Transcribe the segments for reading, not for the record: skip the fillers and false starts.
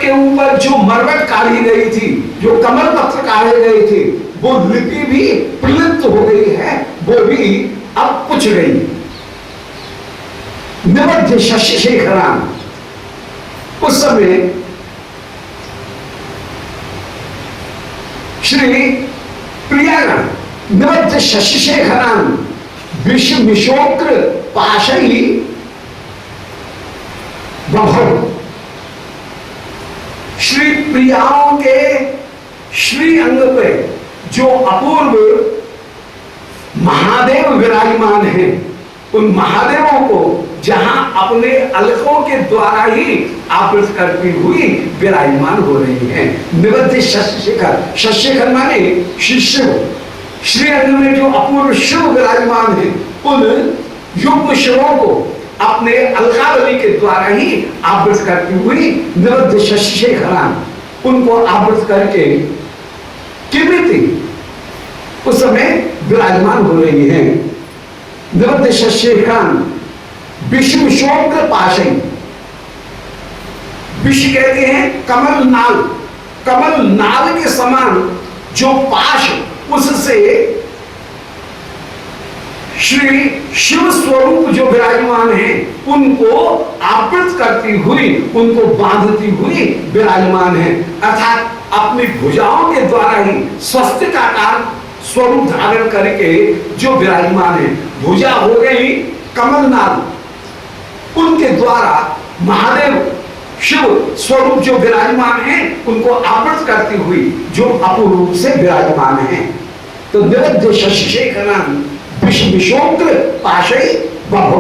के ऊपर जो मरवट काढ़ी गई थी, जो कमल पत्र काढ़े गए थे, वो लिपि भी प्रलुप्त हो गई है, वो भी अब पुछ गई। निबद्ध शशि शेखरान, उस समय श्री प्रियागण निबद्ध शशि शेखरान विश्व विशोक्र पाशई बभव। श्री प्रियाओं के श्री अंग पे जो अपूर्व महादेव विराजमान हैं, उन महादेवों को जहां अपने अलकों के द्वारा ही आवृत करती हुई विराजमान हो रही हैं। निबद्ध शशि शेखर, शशि शेखर माने शिव, श्री अंग में जो अपूर्व शिव विराजमान है, उन युग्म शिवों को अपने अलकावली के द्वारा ही आवृत करती हुई निबद्ध शशि शेखरान, उनको आवृत करके किमिति उस समय विराजमान हो रही है। निबद्ध शशि शेखरान विश्व शोक्र पाशई, विश्व कहते हैं कमल नाल, कमल नाल के समान जो पाश, उससे श्री शिव स्वरूप जो विराजमान है, उनको आवृत करती हुई, उनको बांधती हुई विराजमान है। अर्थात अपनी भुजाओं के द्वारा ही स्वस्तिकाकार स्वरूप धारण करके जो विराजमान है। भुजा हो गई कमलनाथ, उनके द्वारा महादेव शिव स्वरूप जो विराजमान है, उनको आवृत करती हुई जो अपूर्व रूप से विराजमान है। तो निबद्ध शशि शेखरान विश्व विशोक्र पाशई बभो,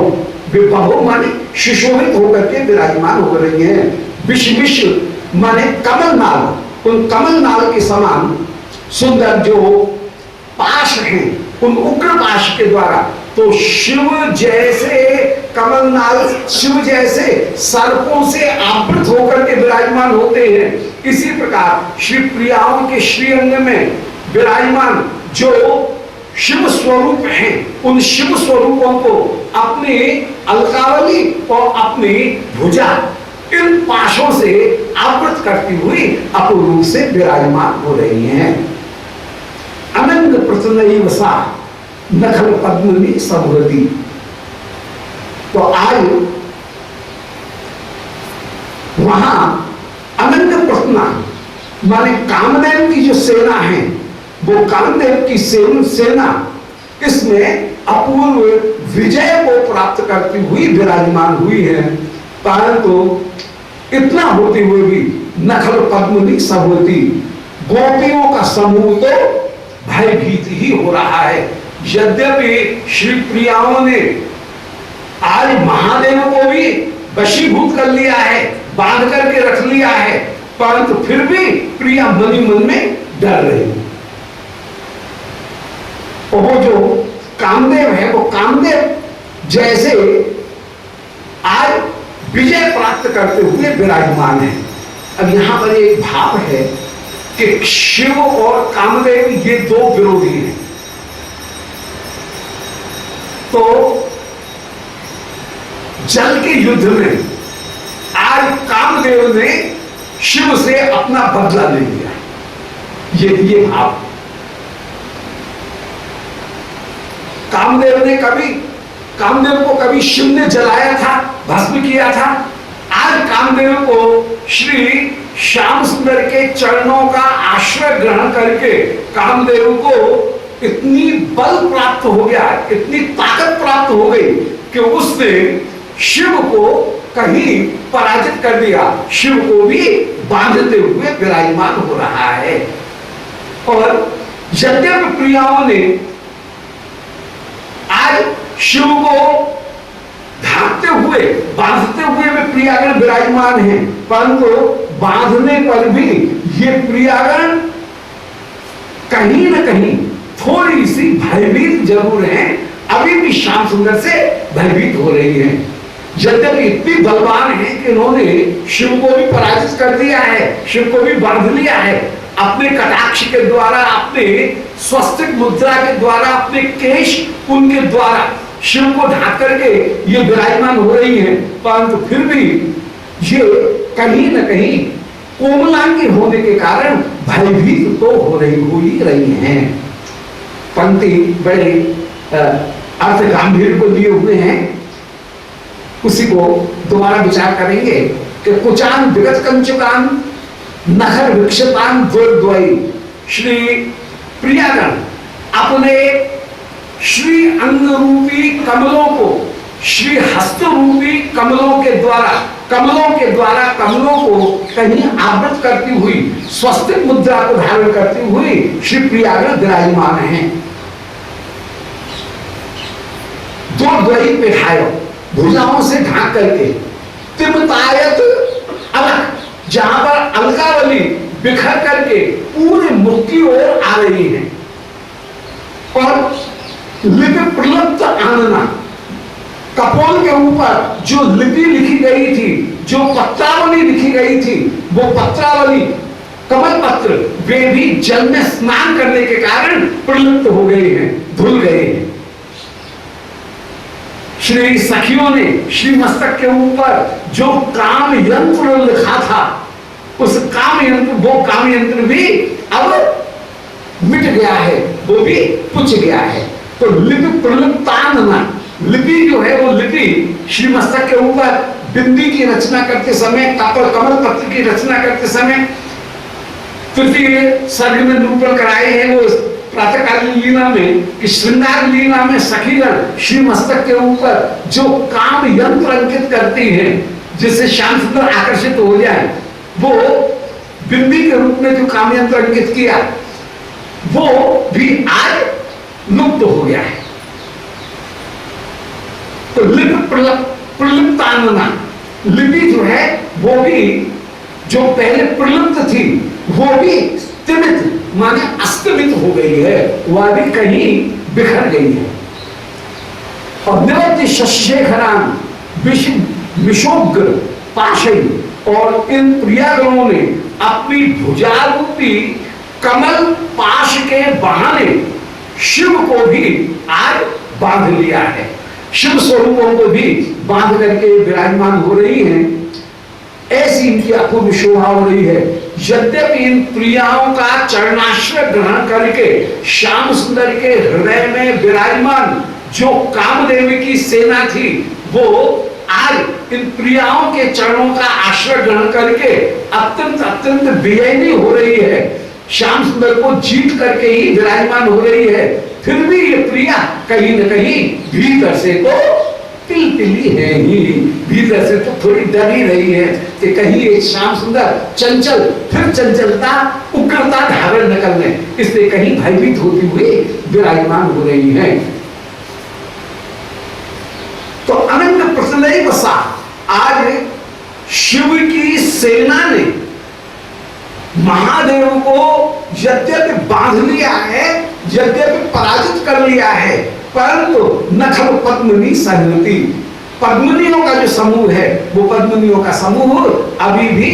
बभो माने सुशोभित होकर के विराजमान हो रही है। विश्व विश्व माने कमल नाल, उन कमल नाल के समान सुंदर जो पाश हैं, उन उग्र पाश के द्वारा, तो शिव जैसे कमल नाल, शिव जैसे सर्पों से आवृत होकर के विराजमान होते हैं, इसी प्रकार श्री प्रियाओं के श्रीअंग में विराजमान जो शिव स्वरूप हैं, उन शिव स्वरूपों को अपनी अलकावली और अपनी भुजा, इन पाशों से आवृत करती हुई अपूर्व रूप से विराजमान हो रही हैं। अनंग प्रसन्न सा नखल पद्मनी समृद्धि। तो आज वहां अनंग प्रसन्ना माने कामदेव की जो सेना है, वो कामदेव की सेना इसमें अपूर्व विजय को प्राप्त करती हुई विराजमान हुई है। परंतु इतना होते हुए भी नखल पद्मनी समृद्धि, गोपियों का समूह तो भयभीत ही हो रहा है। यद्यपि श्री प्रियाओं ने आज महादेव को भी वशीभूत कर लिया है, बांध करके रख लिया है, परंतु फिर भी प्रिया मन ही मन में डर रही। और वो जो कामदेव है, वो कामदेव जैसे आज विजय प्राप्त करते हुए विराजमान है। अब यहां पर एक भाव है कि शिव और कामदेव ये दो विरोधी हैं। तो जल के युद्ध में आज कामदेव ने शिव से अपना बदला ले लिया, ये भाव। कामदेव को कभी शिव ने जलाया था, भस्म किया था। आज कामदेव को श्री श्याम सुंदर के चरणों का आश्रय ग्रहण करके कामदेव को इतनी बल प्राप्त हो गया, इतनी ताकत प्राप्त हो गई कि उसने शिव को कहीं पराजित कर दिया, शिव को भी बांधते हुए विराजमान हो रहा है। और यद्यपि प्रियाओं ने आज शिव को ढांकते हुए, बांधते हुए वे प्रियागण विराजमान हैं, परंतु बांधने पर भी ये प्रियागण कहीं न कहीं थोड़ी सी भयभीत जरूर हैं, अभी भी श्याम सुंदर से भयभीत हो रही हैं। यद्यपि इतनी बलवान है कि इन्होंने शिव को भी पराजित कर दिया है, शिव को भी बांध लिया है, अपने कटाक्ष के द्वारा, अपने स्वस्तिक मुद्रा के द्वारा, अपने केश उनके द्वारा शिव को ढांक करके ये विराजमान हो रही हैं, परंतु फिर भी ये कहीं न कहीं कोमलांगी होने के कारण भयभीत तो हो ही रही हैं। पंक्ति बड़े अर्थ गांधीर्य को लिए हुए हैं, उसी को दोबारा विचार करेंगे कि कुचान विगत कंचुकान नखर विक्षतान द्वय श्री प्रियागण अपने श्री अंग रूपी कमलों को श्री हस्त रूपी कमलों के द्वारा कमलों को कहीं आवृत करती हुई स्वस्तिक मुद्रा को धारण करती हुई श्री प्रियागण विराजमान हैं। दो द्वयी पिठायो भुजाओं से ढांक करके तिमतायत अलग, जहां पर अलकावली बिखर करके पूरे मुख की ओर आ रही है और लिपि प्रलुप्त आनना, कपोल के ऊपर जो लिपि लिखी गई थी, जो पत्रावली लिखी गई थी, वो पत्रावली कमल पत्र वे भी जल में स्नान करने के कारण प्रलुप्त हो गए हैं, धुल गए हैं। श्री सखियों ने श्री मस्तक के ऊपर जो काम यंत्र लिखा था, उस काम यंत्र, वो काम यंत्र भी अब मिट गया है, वो भी पुछ गया है। तो लिपि प्रलुप्तानना, लिपि जो है वो लिपि श्री मस्तक के ऊपर बिंदी की रचना करते समय, कमल पत्र की रचना करते समय तृतीय सर्ग में निरूपण कराए हैं वो प्रातःकालीन लीला में कि श्रृंगार लीला में सखीगण श्री मस्तक के ऊपर जो काम यंत्र अंकित करती हैं जिससे श्याम सुंदर आकर्षित हो जाए, वो बिंदी के रूप में जो काम यंत्र अंकित किया वो भी आज लुप्त हो गया है। तो लिपि प्रलुप्तानना, लिपि जो है वो भी जो पहले प्रलुप्त थी वो भी स्तिमित माने अस्तमित हो गई है, वह भी कहीं बिखर गई है। और निवृत्ति शशेखरान विशोग्र पाशई, और इन प्रियागणों ने अपनी भुजारूपी कमल पाश के बहाने शिव को भी आज बांध लिया है, शिव स्वरूपों को भी बांध करके विराजमान हो रही हैं। ऐसी इनकी अपूर्व शोभा हो रही है। यद्यपि इन प्रियाओं का चरणाश्रय ग्रहण करके श्याम सुंदर के हृदय में विराजमान जो कामदेवी की सेना थी, वो आज इन प्रियाओं के चरणों का आश्रय ग्रहण करके अत्यंत अत्यंत बेचैनी हो रही है, श्याम सुंदर को जीत करके ही विराजमान हो रही है। फिर भी ये प्रिया कहीं न कहीं भीतर से तो तिली है ही, भीतर से तो थोड़ी डर ही रही है कि कहीं ये श्याम सुंदर चंचल फिर चंचलता उग्रता धारण न कर ले, इसलिए कहीं भयभीत होती हुई विराजमान हो रही है। तो अनंत प्रसन्न बसा, आज शिव की सेना ने महादेव को यद्यपि बांध लिया है, यद्यपि पराजित कर लिया है, परंतु नखल पद्मिनी संहति, पद्मिनियों का जो समूह है वो पद्मिनियों का समूह अभी भी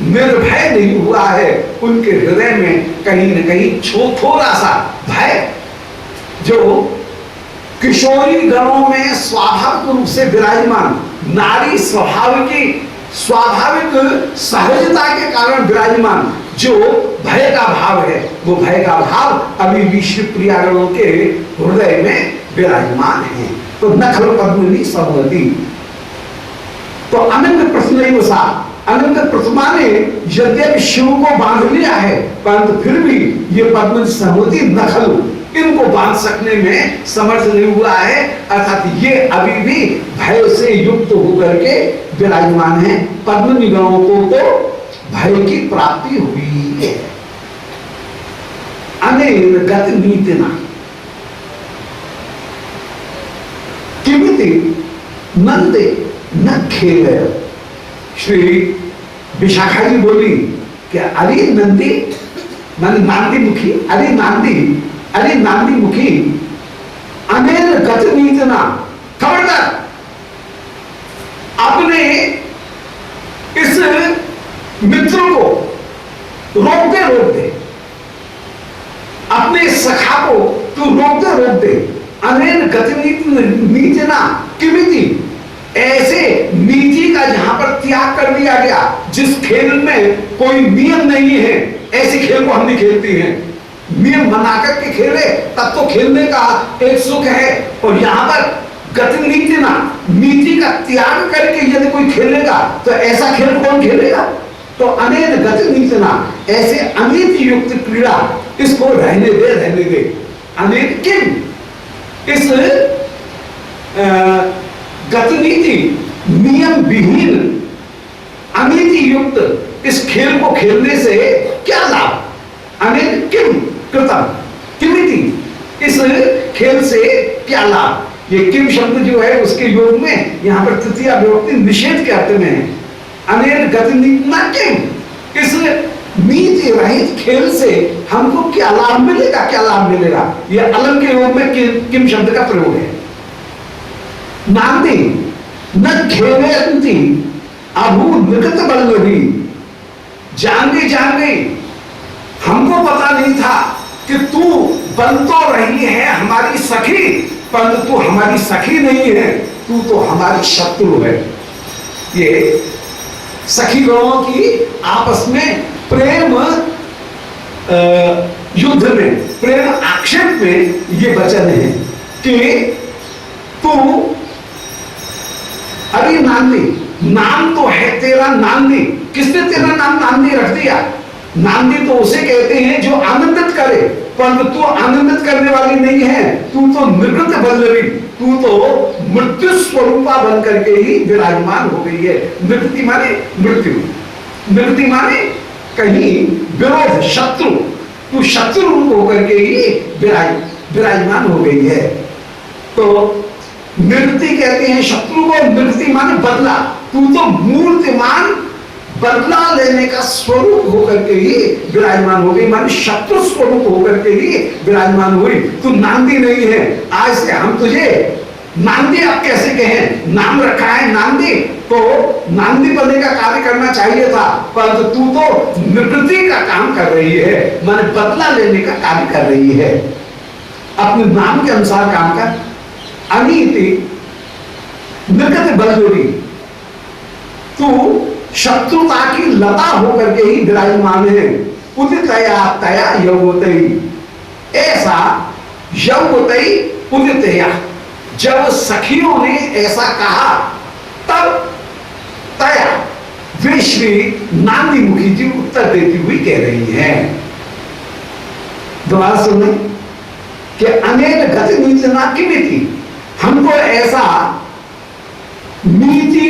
निर्भय नहीं हुआ है। उनके हृदय में कहीं न कहीं थोड़ा सा भय, जो किशोरी गणों में स्वाभाविक रूप से विराजमान नारी स्वभाव की स्वाभाविक सहजता के कारण विराजमान जो भय का भाव है, वो भय का भाव अभी भी शिव प्रियागणों के हृदय में विराजमान है। तो नखल पद्मिनी संहति, तो अनंत प्रश्न सा, अनंत प्रतिमा ने यद्यपि शिव को बांध लिया है, परंतु फिर भी ये पद्मिनी संहति नखल इनको बांध सकने में समर्थ नहीं हुआ है, अर्थात ये अभी भी भय से युक्त होकर के विराजमान है। पद्मिनी गणों को तो भय की प्राप्ति हुई है। अनेन गत नीतिना किमिति नंदे न खेल, श्री विशाखा जी बोली कि अरे नंदी मान नांदी मुखी, अरे नांदी मुखी अनेन गत नीतिना, खबरदार अपने इस मित्र को रोक दे, अपने सखा को तू रोक दे। अनेन गति नीतिना किमिति, ऐसे नीति का जहां पर त्याग कर दिया गया, जिस खेल में कोई नियम नहीं है, ऐसे खेल को हम नहीं खेलते हैं। नियम बनाकर के खेले तब तो खेलने का एक सुख है, और यहां पर गति नीति ना, नीति का त्याग करके यदि कोई खेलेगा तो ऐसा खेल कौन खेलेगा? तो अनेक गति नीति ना, ऐसे अनीति युक्त क्रीड़ा, इसको रहने दे, रहने दे। अनेक किम, इस गति नीति नियम विहीन अनीति युक्त इस खेल को खेलने से क्या लाभ? अनेक किम कृतम, किमिति, इस खेल से क्या लाभ? ये किम शब्द जो है उसके योग में यहां पर तृतीय विभक्ति निषेध के अर्थ में है। अनेक गति नीति ना किम, इस नीति रहित खेल से हमको क्या लाभ मिलेगा? क्या लाभ मिलेगा? यह अलग के योग में किम शब्द का प्रयोग है। नांदी न खेलती अभू निकट बल्लभी, जान गई हमको पता नहीं था कि तू बन तो रही है हमारी सखी, परंतु तू हमारी सखी नहीं है, तू तो हमारी शत्रु है। ये सखी गणों की आपस में प्रेम युद्ध में, प्रेम आक्षेप में ये वचन है कि तू, अरे नांदी, नाम तो है तेरा नांदी, किसने तेरा नाम नांदी रख दिया? नांदी तो उसे कहते हैं जो आनंदित करे, परंतु तू आनंदित करने वाली नहीं है, तू तो निर्वृत बल्लवी, तू तो मृत्यु स्वरूपा बन करके ही विराजमान हो गई है। निवृत्ति माने मृत्यु, निवृत्ति माने कहीं विरोध, शत्रु, तू शत्रु होकर के ही विराजमान हो गई है। तो निवृत्ति कहते हैं शत्रु को, निवृत्ति माने बदला, तू तो मूर्तिमान बदला लेने का स्वरूप होकर के ही विराजमान हो गई, माने शत्रु स्वरूप होकर के ही विराजमान हुई। तू नांदी नहीं है, आज से हम तुझे नांदी आप कैसे कहें? नाम रखा है नांदी, तो नांदी बनने का कार्य करना चाहिए था, पर तू तो निवृत्ति का काम कर रही है, माने बदला लेने का कार्य कर रही है, अपने नाम के अनुसार काम कर। अनीति निकट बलजोरी, तू शत्रुता की लता होकर के ही विराजमान है। उदितया तया यौवतई, ऐसा यौवतई उदितया, जब सखियों ने ऐसा कहा तब तया वे श्री नांदी मुखी जी उत्तर देती हुई कह रही हैं। दोबारा सुनने कि अनेक गति नीति ना की नीति, हमको ऐसा नीति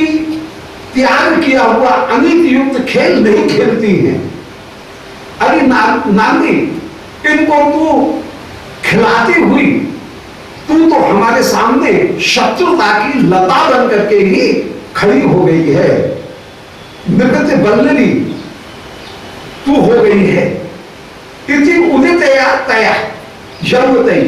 त्याग किया हुआ अनीति युक्त खेल नहीं खेलती हैं। अरे नांदी, इनको तू खिलाती हुई, तू तो हमारे सामने शत्रुता की लता बन करके ही खड़ी हो गई है, निवृत्त बल्लरी तू हो गई है। इति उदितया तया यौवतई,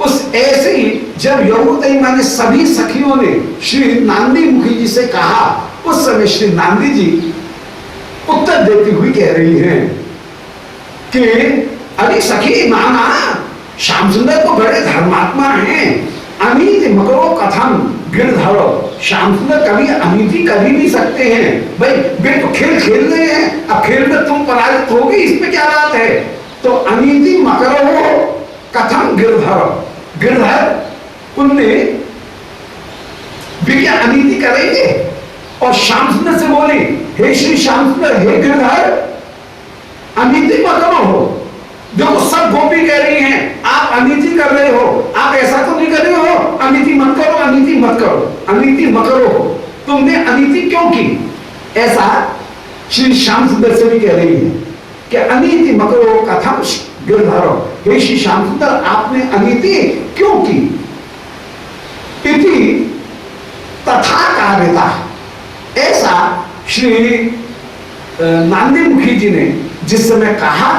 उस ऐसे ही जब यौवतई माने सभी सखियों ने श्री नांदी मुखी जी से कहा, उस समय श्री नांदी जी उत्तर देती हुई कह रही हैं कि अरे सखी नाना, श्याम सुंदर तो बड़े धर्मात्मा हैं, अनीति मकरो कथम गिरधरो, श्याम सुंदर कभी अनीति कर ही नहीं सकते हैं। भाई वे तो खेल खेल रहे हैं, अब खेल में तुम पराजित होगी, इसमें क्या बात है? तो अनीति मकरो कथम गिरधरो, गिरधर उनने वे क्या अनीति करेंगे? और श्याम सुंदर से बोले, हे श्री श्याम सुंदर, हे गिरधर, अनीति मत करो। देखो सब गोपी कह रही हैं आप अनीति कर रहे हो, आप ऐसा तो नहीं कर रहे हो, अनीति मत करो, अनीति मत करो, अनीति मत करो, तुमने अनीति क्यों की? ऐसा श्री श्याम सुंदर से भी कह रही है कि अनीति मत करो कथम गिरधरो, हे श्री श्याम सुंदर आपने अनीति क्यों की? इति तथा कार्यता, ऐसा श्री नांदी मुखी जी ने जिस समय कहा,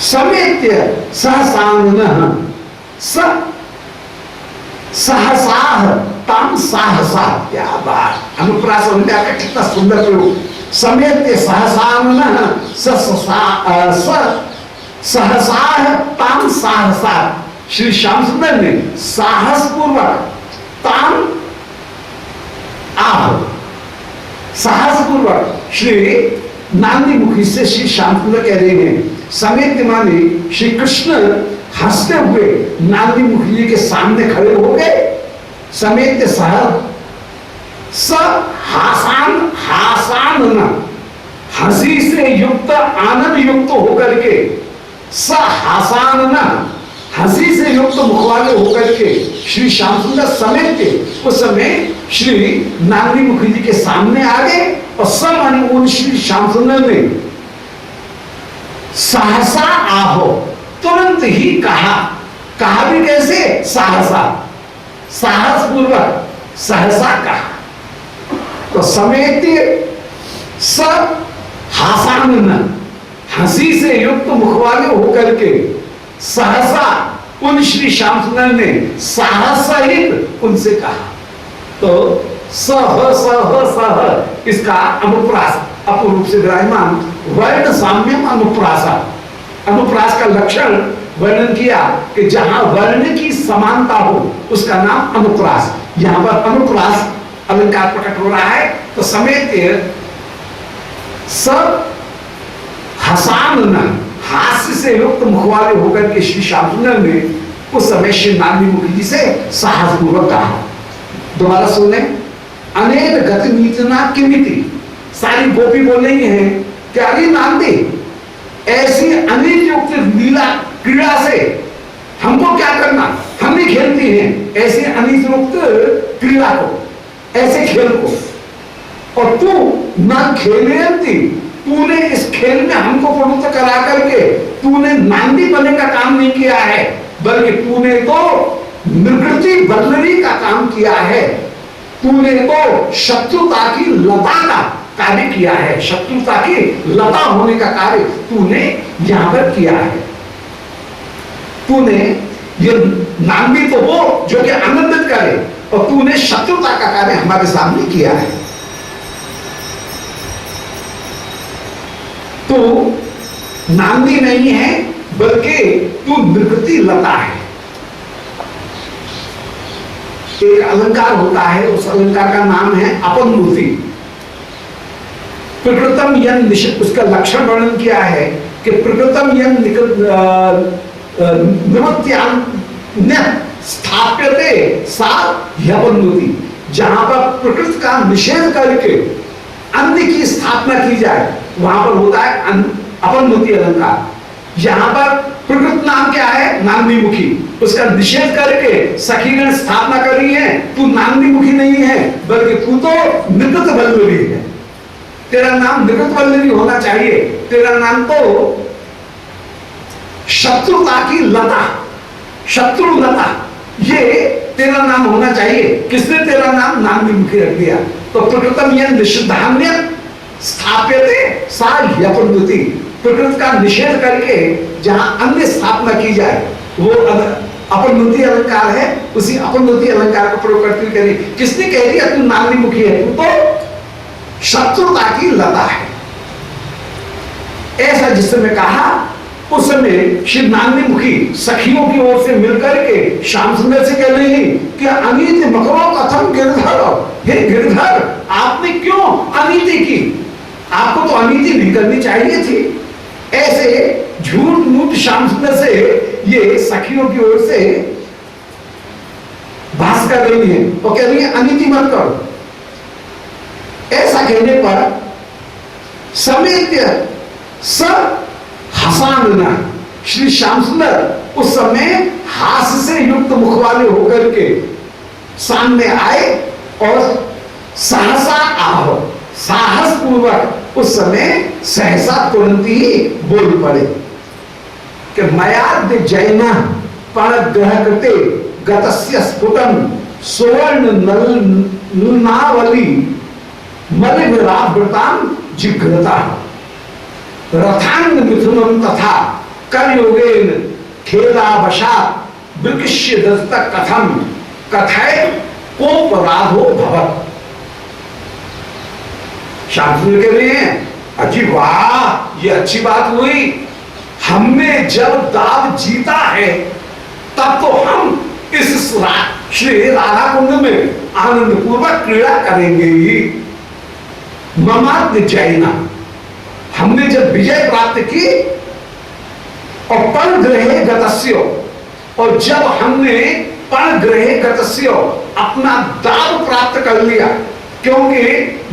समेत्य सहसांगनः सहसाह ताम साहसा, क्या बात, अनुप्रास का कितना सुंदर प्रयोग। समेत्य सहसांगनः सहसाह ताम साहसा, श्री श्याम सुंदर ने साहस पूर्वक ताम आह साहस पूर्वक श्री नांदी मुखी से श्री श्याम सुंदर कह रहे हैं। समेत माने श्री कृष्ण हंसते हुए नांदी मुखी जी के सामने खड़े हो गए। समेत सह स हासान हासान न हंसी से युक्त आनंद युक्त होकर के स हासान न हंसी से युक्त मुख वाले होकर के श्री श्याम सुंदर समेत के उस समय श्री नांदी मुखी जी के सामने आ गए और सब उन श्री श्याम सुंदर ने सहसा आहो तुरंत ही कहा भी कैसे सहसा साहस पूर्वक सहसा कहा। तो समेत सब हासान न हंसी से युक्त मुख वाले होकर के सहसा उन श्री श्याम सुंदर ने साहस सहित उनसे कहा। तो सह सह सह इसका अनुप्रास अपूर्व रूप से विराजमान वर्ण साम्यम अनुप्रासा। अनुप्रास का लक्षण वर्णन किया कि जहां वर्ण की समानता हो उसका नाम अनुप्रास। यहां पर अनुप्रास अलंकार प्रकट हो रहा है। तो समेत सब हसान न हास्य से युक्त मुख वाले होकर के श्री श्याम सुंदर ने उस समय श्री नांदी मुखी जी से साहस पूर्वक कहा। दोबारा सुने। अनेक गति नीतना किमिति सारी गोपी बोल रही हैं कि अरे नांदी ऐसी अनेक युक्त लीला क्रीड़ा से हमको क्या करना, हम नहीं खेलती हैं ऐसे अनेक युक्त क्रीड़ा को, ऐसे खेल को। और तू न खेले, तूने इस खेल में हमको प्रवृत्त करा करके तूने नांदी बनने का काम नहीं किया है, बल्कि तूने तो निवृत्ति बल्लरी का काम किया है। तूने तो शत्रुता की लता का कार्य किया है, शत्रुता की लता होने का कार्य तूने यहां पर किया है। तूने ये नांदी तो वो जो कि आनंदित करे, और तूने शत्रुता का कार्य हमारे सामने किया है। तू नांदी नहीं है बल्कि तू निवृत्ति लता है। एक अलंकार होता है, उस अलंकार का नाम है अपनमूर्ति। प्रकृतम यन निश्चित उसका लक्षण वर्णन किया है कि प्रकृतम यन निवृत्त्यान्य स्थाप्यते सा ह्यपनमूर्ति। जहां पर प्रकृति का निषेध करके अन्य की स्थापना की जाए वहां पर होता है अपनमूर्ति अलंकार। यहां पर प्रकृत नाम क्या है, नांदी मुखी, उसका निषेध करके सखीगण स्थापना कर रही है। तू नांदी मुखी नहीं है बल्कि तू तो निवृत्त बल्लरी है। तेरा नाम निवृत्त बल्लरी होना चाहिए। तेरा नाम तो शत्रुता की लता, शत्रु लता, ये तेरा नाम होना चाहिए। किसने तेरा नाम नांदी मुखी रख दिया? तो प्रकृतम यह निषिद्धान्य स्थाप्यते सा ह्यपनमूर्ति। प्रकृति का निषेध करके जहां अन्य स्थापना की जाए वो अपनमूर्ति अलंकार है। उसी अपनमूर्ति अलंकार का प्रयोग करते हुए किसने कह दिया तू नांदी मुखी है? तू तो शत्रुता की लता है। ऐसा जिस समय कहा उस समय श्री नांदी मुखी सखियों की ओर से मिलकर के श्याम सुंदर से कह रही कि अनीति मकरो कथम गिरधर। हे गिरधर, आपने क्यों अनीति की? आपको तो अनीति नहीं करनी चाहिए थी। ऐसे झूठ मूठ श्याम सुंदर से ये सखियों की ओर से भाष कर रही है और कह रही है अनीति मत करो। ऐसा कहने पर समेत सब हसाना श्री श्याम सुंदर उस समय हास्य से युक्त मुख वाले होकर के सामने आए और सहसा आहो, साहस पूर्वक उस समय सहसा तुरंत ही बोल पड़े कि मयाद्य जैना पण ग्रह कृते गतस्य स्फुटम सुवर्ण नलनावली मलिविरावृतां जिघ्रता रथांग मिथुनम तथा कलयुगेन खेदावशात् वृक्ष्य दत्त कथम कथय कोपराधो भवत्। शास्त्र के लिए अजी वाह, ये अच्छी बात हुई। हमने जब दाव जीता है तब तो हम इस श्री राधा कुंड में आनंद पूर्वक क्रीड़ा करेंगे ही। ममाद्य जैना, हमने जब विजय प्राप्त की और पण ग्रहे गतस्य, और जब हमने पण ग्रहे गतस्य अपना दाव प्राप्त कर लिया, क्योंकि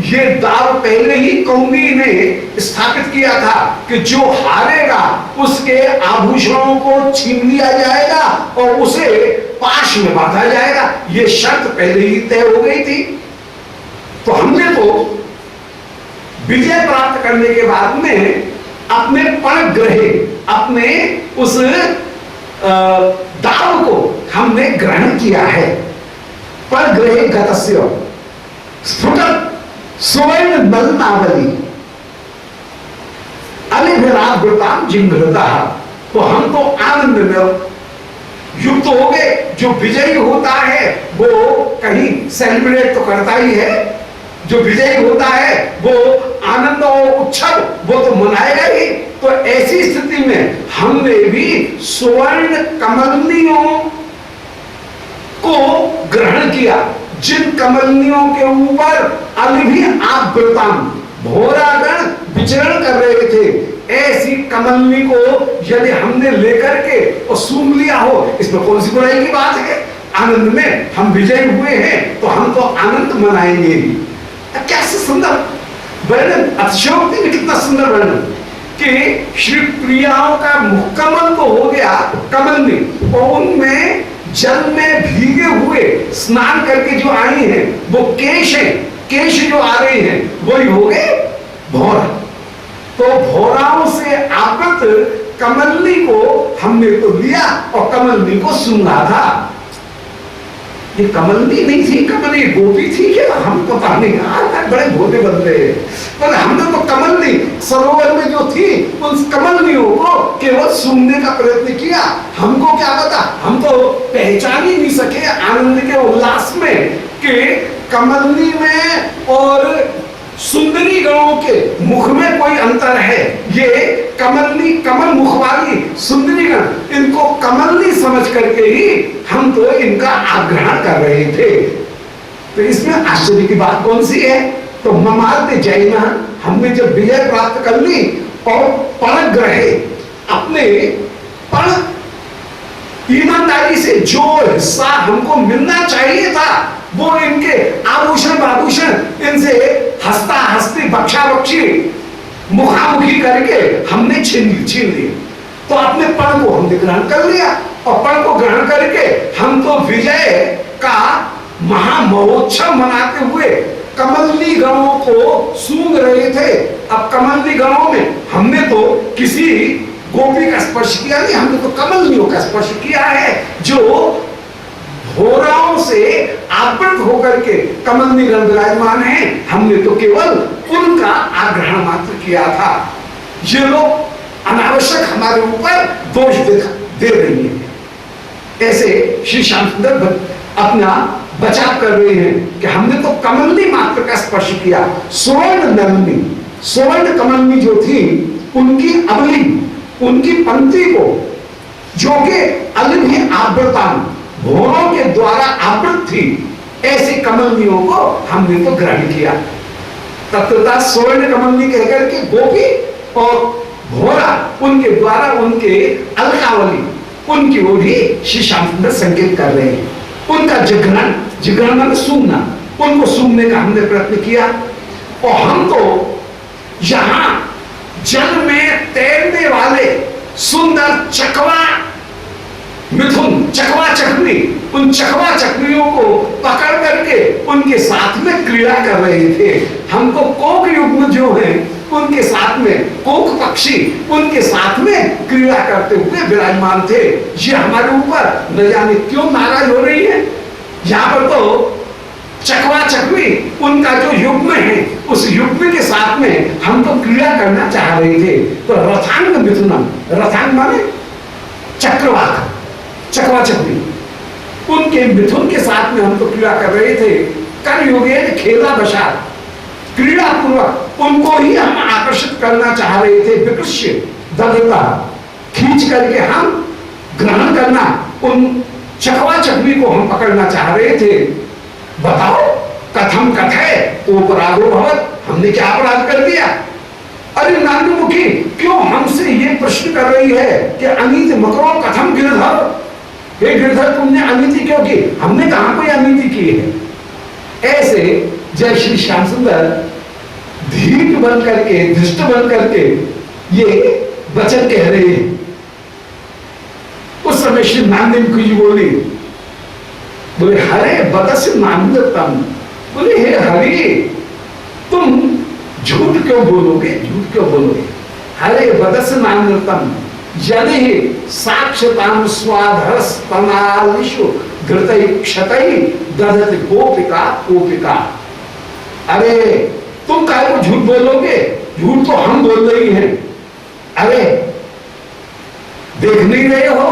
ये दाव पहले ही कौंदी ने स्थापित किया था कि जो हारेगा उसके आभूषणों को छीन लिया जाएगा और उसे पाश में बांधा जाएगा, ये शर्त पहले ही तय हो गई थी। तो हमने तो विजय प्राप्त करने के बाद में अपने पण ग्रहे, अपने उस दाव को हमने ग्रहण किया है। पर ग्रहे गतस्य स्फुटत सुवर्ण नलनावली अलिभिरावृताम जिंघ्रता, तो हम तो आनंद में युक्त हो गए। जो विजयी होता है वो कहीं सेलिब्रेट तो करता ही है, जो विजयी होता है वो आनंद और उत्सव वो तो मनाएगा ही। तो ऐसी स्थिति में हमने भी सुवर्ण कमलनियों को ग्रहण किया, जिन कमलनियों के ऊपर अलिभि आवृताम भोरागण विचरण कर रहे थे, ऐसी कमलनी को यदि हमने लेकर के और सूंघ लिया हो, इसमें कौन सी बुराई की बात है। आनंद में हम विजयी हुए हैं तो हम तो आनंद मनाएंगे ही। कैसे सुंदर वर्णन, अतिशयोक्ति में कितना सुंदर वर्णन कि श्री प्रियाओं का मुकम्मल तो हो गया कमलनी, और उनमें जल में भीगे हुए स्नान करके जो आई हैं वो केश है, केश जो आ रहे हैं वही हो गए भौरा। तो भौराओं से आवृत कमलनी को हमने तो लिया और कमलनी को सूंघा था। ये कमलनी नहीं थी, कमल ये गोपी थी क्या, हम तो पता नहीं, आज बड़े भोले बन रहे हैं। पर हमने तो कमलनी सरोवर में जो थी उन कमलनियों को केवल सूंघने का प्रयत्न किया। हमको क्या पता, हम तो पहचान ही नहीं सके आनंद के उल्लास में कि कमलनी में और सुंदरी गणों के मुख में कोई अंतर है। ये कमलनी, कमल मुख वाली सुंदरी गण, इनको कमलनी समझ करके ही हम तो इनका आग्रहण कर रहे थे। तो इसमें आश्चर्य की बात कौन सी है। तो ममाद्य जैना, हमने जब विजय प्राप्त कर ली और पण ग्रहे, अपने पण ईमानदारी से जो हिस्सा हमको मिलना चाहिए था वो इनके आभूषण बाभूषण इनसे हंसता हंसती बख्शा बख्शी मुखामुखी करके हमने छीन लिए। तो अपने पण को हमने ग्रहण कर लिया और पण को ग्रहण करके हम तो विजय का महामहोत्सव मनाते हुए कमलनी गणों को सूंघ रहे थे। अब कमलनी गणों में हमने तो किसी गोपी का स्पर्श किया नहीं, हमने तो कमलनियों का स्पर्श किया है जो भोराओं से आवृत होकर के कमलनी गण विराजमान है। हमने तो केवल उनका आग्रहण मात्र किया था। ये लोग अनावश्यक हमारे ऊपर दोष दे रही है। ऐसे श्री श्याम सुंदर अपना बचाव कर रहे हैं कि हमने तो कमलनी मात्र का स्पर्श किया। सुवर्ण नलनी, सुवर्ण कमलनी जो थी उनकी अवली, उनकी पंक्ति को जो कि अलिभि आवृताम भोरों के द्वारा आवृत थी, ऐसी कमलनियों को हमने तो ग्रहण किया। तत्वता स्वर्ण कमलनी कहकर के गोपी और भोरा उनके द्वारा उनके अलकावली उनकी ओर ही श्री श्याम सुंदर संकेत कर रहे हैं। उनका जिग्रहण, जिग्रहण मतलब सूंघना, उनको सूंघने का हमने प्रयत्न किया। और हम तो यहां जल में तैरने वाले सुंदर चकवा मिथुन, चकवा चकनी, उन चकवा चकनियों को पकड़ करके उनके साथ में क्रीड़ा कर रहे थे। हमको कोक युग्म जो है उनके साथ में, कोक पक्षी उनके साथ में क्रीड़ा करते हुए विराजमान थे। ये हमारे ऊपर न जाने क्यों नाराज हो रही है। यहाँ पर तो चकवा चकवी उनका जो युग्म है उस युग्म के साथ में हम तो क्रीड़ा करना चाह रहे थे। तो रथांग मिथुनम, रथांग माने चक्रवात, चकवा चकवी, उनके मिथुन के साथ में हम तो क्रीड़ा कर रहे थे। कर योगे खेला बशात, क्रीड़ा पूर्वक उनको ही हम आकर्षित करना चाह रहे थे। विकृष्य दलता, खींच करके हम ग्रहण करना, उन चकवा चकवी को हम पकड़ना चाह रहे थे। बताओ, कथम कथे उपराधो भवत, हमने क्या अपराध कर दिया? अरे नांदमुखी, क्यों हमसे ये प्रश्न कर रही है कि अनीति मकरो कथम गिरधर? हे गिरधर, तुमने अनीति क्यों की? हमने कहां कोई अनीति की है? ऐसे जय श्री श्याम सुंदर धीट बन करके, धृष्ट बन करके ये वचन कह रहे हैं। उस समय श्री नांदमुखी जी बोले हरे बदस नांदतम, बोले हे हरि, तुम झूठ क्यों बोलोगे? झूठ क्यों बोलोगे? हरे बदस नांदतम यदि साक्षताम स्वाधरस तनालिषु घृतै क्षतै दधति गोपिका गोपिका। अरे तुम काहे को झूठ बोलोगे? झूठ तो हम बोल रही हैं। अरे देख नहीं रहे हो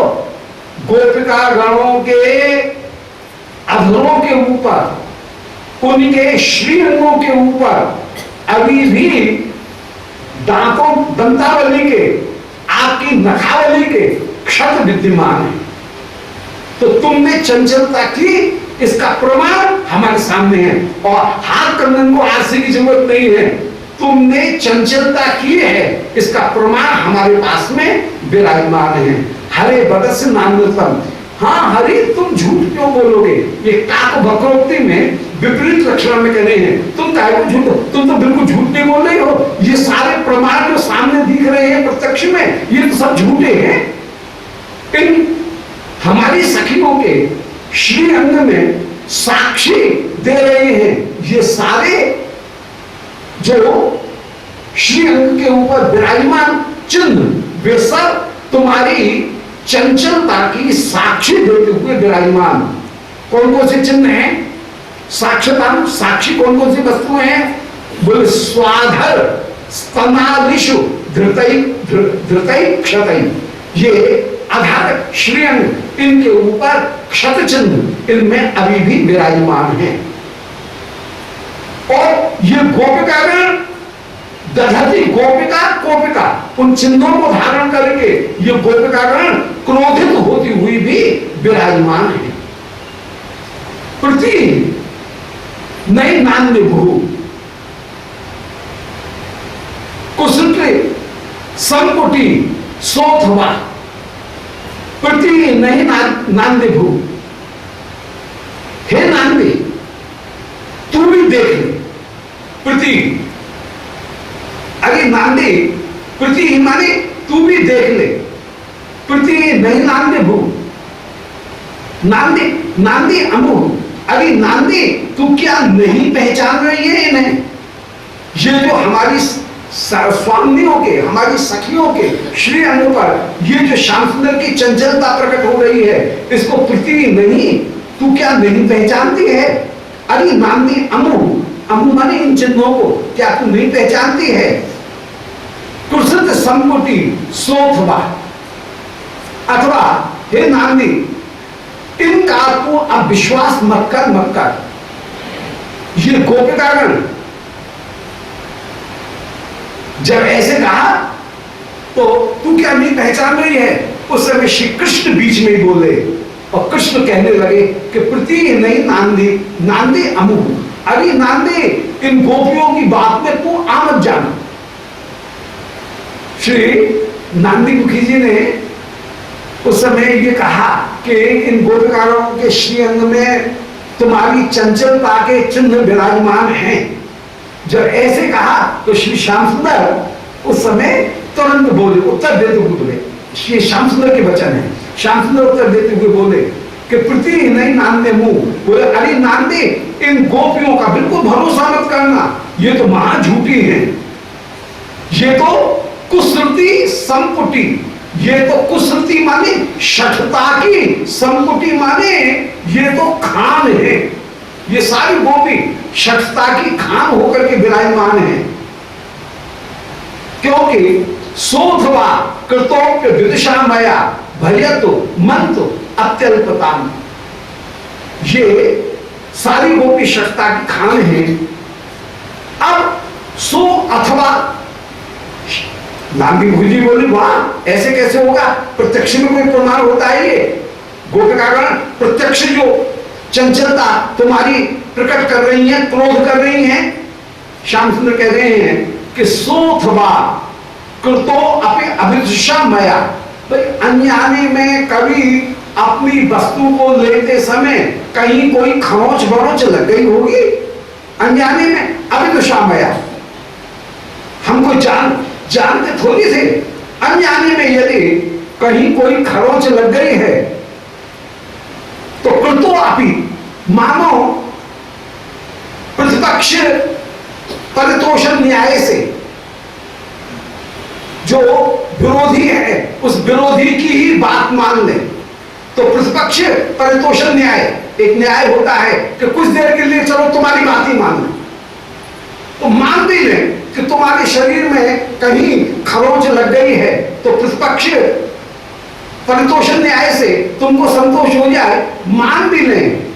गोपिका गणों के अधरों के ऊपर, उनके श्रीअंगों के ऊपर अभी भी दांतों, दंतावली के, आपकी नखावली के क्षत विद्यमान है। तो तुमने चंचलता की, इसका प्रमाण हमारे सामने है। और हाथ कंगन को आरसे की जरूरत नहीं है, तुमने चंचलता की है, इसका प्रमाण हमारे पास में विराजमान है। हरे बदस नांदतम, हाँ हरि, तुम झूठ क्यों बोलोगे? ये काक वक्रोक्ति में विपरीत लक्षण में कह रहे हैं। तुम काहे को झूठ? तुम तो बिल्कुल झूठ नहीं बोल रहे हो। ये सारे प्रमाण जो सामने दिख रहे हैं प्रत्यक्ष में, ये तो सब झूठे हैं। इन हमारी सखियों के श्री अंग में साक्षी दे रहे हैं ये सारे जो श्री अंग के ऊपर विराजमान चिन्ह, वे सब तुम्हारी चंचलता की साक्षी देते हुए विराजमान। कौन कौन से चिन्ह हैं? साक्षता, साक्षी कौन कौन सी वस्तुएं हैं? बोले स्वाधर स्तनादिषु धृतै क्षतै, ये आधार श्रीअंग, इनके ऊपर क्षत चिन्ह इनमें अभी भी विराजमान है। और ये गोपिकागण दधति गोपिका गोपिका, उन चिन्हों को धारण करके ये गोपिकागण क्रोधित होती हुई भी विराजमान है। प्रति नई नान्य भू कुसुत्री संपुटी सोथवा, प्रति नई नान्य भू, हे नान्य तू भी देख ले। प्रति, अरे नांदी, प्रति माने तू भी देख ले। प्रति नहीं नांदे भू, नांदी नांदी अमु, अरे नांदी तू क्या नहीं पहचान रही है इन्हें? ये जो हमारी स्वामियों के, हमारी सखियों के श्री अंग पर ये जो श्याम सुंदर की चंचलता प्रकट हो रही है, इसको प्रति नहीं, तू क्या नहीं पहचानती है? अरे नांदी अमु, अमु माने इन चिन्हों को क्या तू नहीं पहचानती है? कुसुत संपुटी सोथवा, अथवा हे नांदी, इनका तू अब विश्वास मत कर, मत कर। ये गोपिकागण जब ऐसे कहा तो तू क्या नहीं पहचान रही है? उस समय श्री कृष्ण बीच में ही बोले और कृष्ण कहने लगे कि प्रति नहीं नांदी, नांदी अमु, अरे नांदी इन गोपियों की बात में तू आ मत जाना। श्री नांदी मुखी जी ने उस समय ये कहा कि इन गोपिकाओं के श्री अंग में तुम्हारी चंचलता के चिन्ह विराजमान हैं। जब ऐसे कहा तो श्री श्याम सुंदर उस समय तुरंत बोले, उत्तर देते हुए बोले, श्री श्याम सुंदर के वचन है, श्याम सुंदर उत्तर देते हुए बोले कि प्रति नहीं नांदे मुंह, बोले अरे नांदे इन गोपियों का बिल्कुल भरोसा मत करना, ये तो महा झूठी है। ये तो कुश्रुति संपुटी, ये तो कुश्रुति माने शठता की, संपुटी माने ये तो खान है। ये सारी गोपी शठता की खान होकर के विराजमान है। क्योंकि सोथवा कृतोप्य विदिशा मया भयतो मंतो अत्यल्पताम, ये सारी गोपी शठता की खान है। अब सो अथवा नांदी भूजी बोली, वाह ऐसे कैसे होगा? प्रत्यक्ष में कोई प्रमाण होता है? ये गोपिकागण प्रत्यक्ष जो चंचलता तुम्हारी प्रकट कर रही हैं, क्रोध कर रही हैं। श्याम सुंदर कह रहे हैं कि सोथवा कृतो अपि अभिदृशा मया। भाई अनजाने में कभी अपनी वस्तु को लेते समय कहीं कोई खरोच बरोच लग गई होगी, अनजाने में। अभिदृशा मया, हमको जानते थोड़ी थे, अनजाने में यदि कहीं कोई खरोच लग गई है तो कृतो अपि, मानो प्रतिपक्ष परितोषण न्याय से जो विरोधी है उस विरोधी की ही बात मान ले। तो प्रतिपक्ष परितोषण न्याय, एक न्याय होता है कि कुछ देर के लिए चलो तुम्हारी बात ही मान लो, तो मान भी ले कि तुम्हारे शरीर में कहीं खरोंच लग गई है, तो प्रतिपक्ष परितोषण न्याय से तुमको संतोष हो जाए, मान भी लें